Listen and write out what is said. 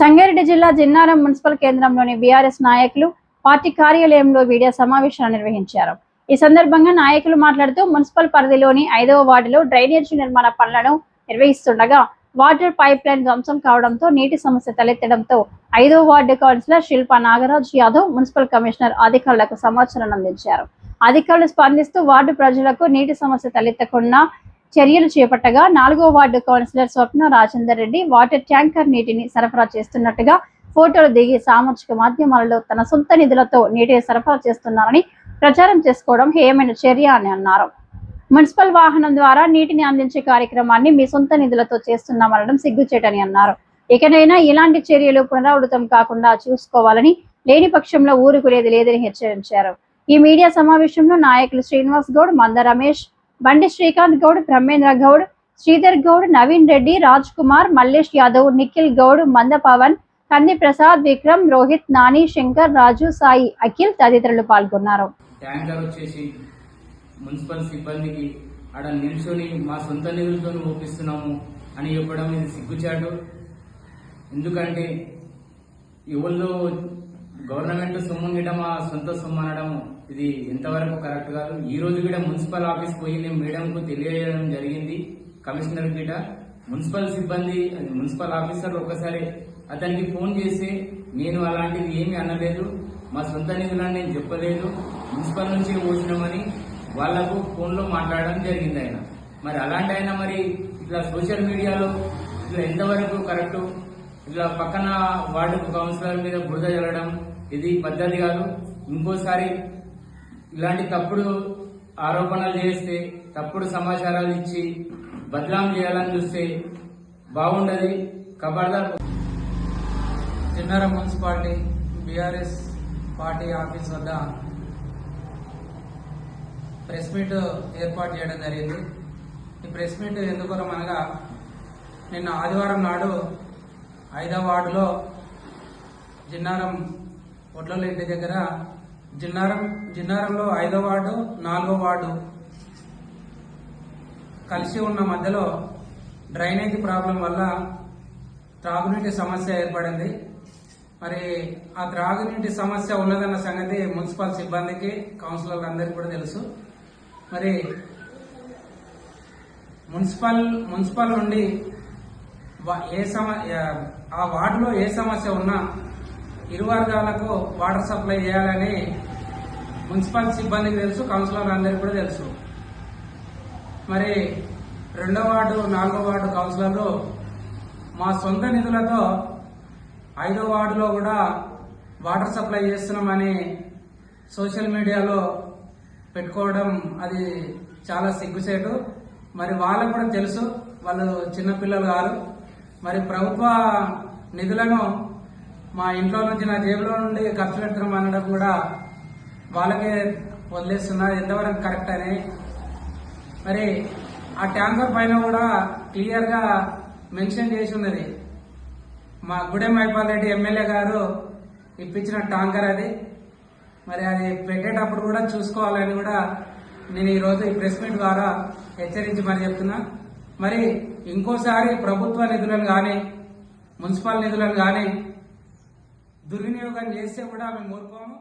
సంగారెడ్డి జిల్లా జిన్నారం మున్సిపల్ కేంద్రంలోని బీఆర్ఎస్ నాయకులు పార్టీ కార్యాలయంలో మీడియా సమావేశాన్ని నిర్వహించారు. ఈ సందర్భంగా నాయకులు మాట్లాడుతూ మున్సిపల్ పరిధిలోని 5వ వార్డులో డ్రైనేజీ నిర్మాణ పనులను నిర్వహిస్తుండగా వాటర్ పైప్ లైన్ ధ్వంసం కావడంతో నీటి సమస్య తలెత్తడంతో 5వ ward councillor Shilpa Nagaraj Yadav municipal commissioner అధికారులకు సమాచారం అందించారు. అధికారులు స్పందిస్తూ వార్డు ప్రజలకు నీటి సమస్య తలెత్తకుండా చర్యలు చేపట్టగా 4వ వార్డు కౌన్సిలర్ స్వప్న రాజేందర్ రెడ్డి వాటర్ ట్యాంకర్ నీటిని సరఫరా చేస్తున్నట్టుగా ఫోటోలు దిగి సామాజిక మాధ్యమాలలో తన సొంత నిధులతో నీటిని సరఫరా చేస్తున్నారని ప్రచారం చేసుకోవడం హేయమైన చర్య అని అన్నారు. మున్సిపల్ వాహనం ద్వారా నీటిని అందించే కార్యక్రమాన్ని మీ సొంత నిధులతో చేస్తున్నామనడం సిగ్గుచేటని అన్నారు. ఇకనైనా ఇలాంటి చర్యలు పునరావృతం కాకుండా చూసుకోవాలని, లేని పక్షంలో ఊరుకునేది లేదని హెచ్చరించారు. ఈ మీడియా సమావేశంలో నాయకులు శ్రీనివాస్ గౌడ్, మంద రమేష్, బండి శ్రీకాంత్ గౌడ్, బ్రహ్మేంద్ర గౌడ్, శ్రీధర్ గౌడ్, నవీన్ రెడ్డి, రాజ్ కుమార్, మల్లేష్ యాదవ్, నిఖిల్ గౌడ్, మంద పవన్, కంది ప్రసాద్, విక్రమ్, రోహిత్, నాని, శంకర్, రాజు, సాయి, అఖిల్ తదితరులు పాల్గొన్నారు. ట్యాంకర్ వచ్చేసి మున్సిపల్ సిబ్బందికి ఆడ నిల్చొని మా సొంత నిధులతో ఒప్పిస్తున్నాము అని చెప్పడం ఇది సిగ్గుచాటు. ఎందుకంటే ఎవరిలో గవర్నమెంట్ సొమ్ము గిట మా సొంత సొమ్ము అనడం ఇది ఎంతవరకు కరెక్ట్ కాదు. ఈ రోజు కూడా మున్సిపల్ ఆఫీస్ పోయి నేను మేడంకు తెలియజేయడం జరిగింది. కమిషనర్ గిట మున్సిపల్ సిబ్బంది మున్సిపల్ ఆఫీసర్ ఒకసారి అతనికి ఫోన్ చేసి నేను అలాంటిది ఏమీ అనలేదు, మా సొంత నిధులని నేను చెప్పలేదు, మున్సిపల్ నుంచి పోసినామని వాళ్లకు ఫోన్లో మాట్లాడడం జరిగింది ఆయన. మరి అలాంటి ఆయన మరి ఇట్లా సోషల్ మీడియాలో ఇట్లా ఎంతవరకు కరెక్ట్? ఇట్లా పక్కన వార్డు కౌన్సిలర్ మీద బురద జల్లడం ఇది పద్ధతి కాదు. ఇంకోసారి ఇలాంటి తప్పుడు ఆరోపణలు చేస్తే, తప్పుడు సమాచారాలు ఇచ్చి బదలాం చేయాలని చూస్తే బాగుండదు. ఖబర్దార్. Jinnaram municipality BRS party office వద్ద ప్రెస్ మీట్ ఏర్పాటు చేయడం జరిగింది. ఈ ప్రెస్ మీట్ ఎందుకోసం అనగా నిన్న ఆదివారం నాడు 5వ వార్డులో జిన్నారం ఒడ్ల ఇంటి దగ్గర జిన్నారంలో 5వ వార్డు 4వ వార్డు కలిసి ఉన్న మధ్యలో డ్రైనేజీ ప్రాబ్లం వల్ల త్రాగునీటి సమస్య ఏర్పడింది. మరి ఆ త్రాగునీటి సమస్య ఉన్నదన్న సంగతి మున్సిపల్ సిబ్బందికి, కౌన్సిలర్లందరికీ కూడా తెలుసు. మరి మున్సిపల్ నుండి ఆ వార్డులో ఏ సమస్య ఉన్నా ఇరు వర్గాలకు వాటర్ సప్లై చేయాలని మున్సిపల్ సిబ్బందికి తెలుసు, కౌన్సిలర్లందరికీ కూడా తెలుసు. మరి 2వ వార్డు 4వ వార్డు కౌన్సిలర్లు మా సొంత నిధులతో 5వ వార్డులో కూడా వాటర్ సప్లై చేస్తున్నామని సోషల్ మీడియాలో పెట్టుకోవడం అది చాలా సిగ్గుచేటు. మరి వాళ్ళకు కూడా తెలుసు, వాళ్ళు చిన్నపిల్లలు కాదు. మరి ప్రభుత్వ నిధులను మా ఇంట్లో నుంచి, నా జేబులో నుండి ఖర్చు పెడుతున్నాం అనడం కూడా వాళ్ళకే వదిలేస్తున్నారు. ఎంతవరకు కరెక్ట్ అని. మరి ఆ ట్యాంకర్ పైన కూడా క్లియర్ గా మెన్షన్ చేసి ఉన్నది. మా గుడెం మైపాల్ రెడ్డి ఎమ్మెల్యే గారు ఇప్పించిన ట్యాంకర్ అది. మరి అది పెట్టేటప్పుడు కూడా చూసుకోవాలని కూడా నేను ఈరోజు ఈ ప్రెస్ మీట్ ద్వారా హెచ్చరించి మరి చెప్తున్నా. మరి ఇంకోసారి ప్రభుత్వ నిధులను కానీ, మున్సిపల్ నిధులను కానీ దుర్వినియోగం చేస్తే కూడా మేము ఊరుకోము.